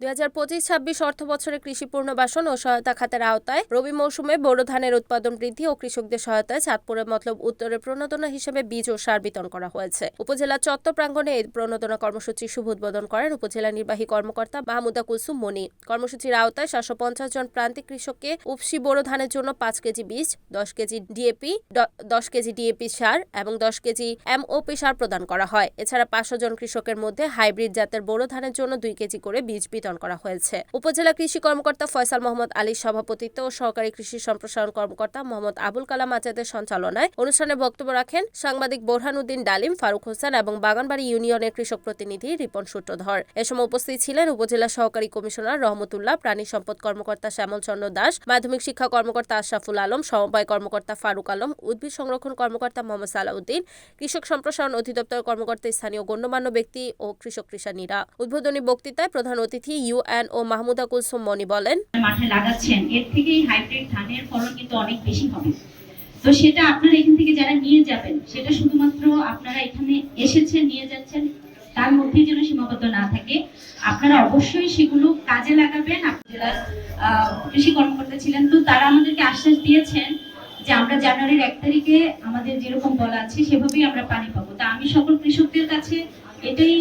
2025-26 অর্থবছরে কৃষি পুনর্বাসন ও সহায়তা খাতের আওতায় রবি মৌসুমে বোরো ধানের উৎপাদন বৃদ্ধি ও কৃষকদের সহায়তায় চাঁদপুরের মতলব উত্তরে প্রণোদনা হিসেবে বীজ ও সার বিতরণ করা হয়েছে। উপজেলা চত্বর প্রাঙ্গণে এই প্রণোদনা কর্মসূচি শুভ উদ্বোধন করেন উপজেলা নির্বাহী কর্মকর্তা মাহমুদা কুলসুম মনি। কর্মসূচির আওতায় 750 জন প্রান্তিক কৃষককে উপসি বোরো ধানের জন্য 5 কেজি বীজ, 10 কেজি ডিএপি, 10 কেজি ডিএপি সার এবং 10 কেজি এমওপি সার প্রদান করা হয়। এছাড়া 500 জন কৃষকের মধ্যে হাইব্রিড জাতের বোরো ধানের জন্য 2 কেজি করে বীজ বিতরণ করা হয়েছে। উপজেলা কৃষি কর্মকর্তা ফয়সাল মোহাম্মদ আলীর সভাপতিত্বে ও সহকারী কৃষি সম্প্রসারণ কর্মকর্তা মোহাম্মদ আবুল কালাম আজাদের সঞ্চালনায় অনুষ্ঠানে বক্তব্য রাখেন সাংবাদিক বোরহান উদ্দিন ডালিম, ফারুক হোসেন এবং বাগানবাড়ি ইউনিয়নের কৃষক প্রতিনিধি রিপন সূত্রধর। এ সময় উপস্থিত ছিলেন উপজেলা সহকারী কমিশনার রহমতুল্লাহ, প্রাণী সম্পদ কর্মকর্তা শ্যামল চন্দ্র দাস, মাধ্যমিক শিক্ষা কর্মকর্তা আশরাফুল আলম, সমবায় কর্মকর্তা ফারুক আলম, উদ্ভিদ সংরক্ষণ কর্মকর্তা মোহাম্মদ সালাউদ্দিন, কৃষক সম্প্রসারণ অধিদপ্তর কর্মকর্তা, স্থানীয় গণ্যমান্য ব্যক্তি ও কৃষক কৃষানীরা। উদ্বোধনী বক্তৃতায় প্রধান অতিথি ইউএনও মাহমুদা কুলসুম মনি বলেন, মাঠে লাগাচ্ছেন এর থেকেই হাইব্রিড ধানের ফলন কিন্তু অনেক বেশি হবে। তো সেটা আপনারা এখান থেকে যারা নিয়ে যাবেন, সেটা শুধুমাত্র আপনারা এখানে এসেছেন নিয়ে যাচ্ছেন তার মধ্যে যেন সীমাবদ্ধ না থাকে। আপনারা অবশ্যই সেগুলো কাজে লাগাবেন। জেলার কৃষি কর্মকর্তা ছিলেন, তো তারা আমাদেরকে আশ্বাস দিয়েছেন যে আমরা জানুয়ারির 1 তারিখে আমাদের যেরকম বলা আছে সেভাবেই আমরা পানি পাবো। তা আমি সকল কৃষকদের কাছে এটাই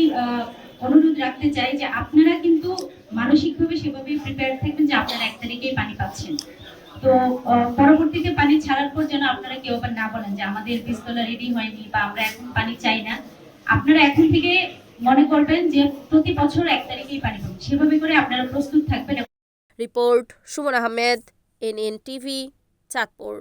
অনুরোধ রাখতে চাই যে আপনারা কিন্তু মানসিকভাবে সেভাবেই প্রিপেয়ার থাকবেন যে আপনারা 1 তারিখেই পানি পাচ্ছেন। তো পরবর্তীতে পানি ছাড়ার পর যেন আপনারা কেউ আবার না বলেন যে আমাদের বীজতলা রেডি হয়নি বা আমরা এখন পানি চাই না। আপনারা এখন থেকে মনে করবেন যে প্রতি বছর 1 তারিখেই পানি পাবেন, সেভাবে করে আপনারা প্রস্তুত থাকবেন। Report Suman Ahmed, NN TV, Chandpur.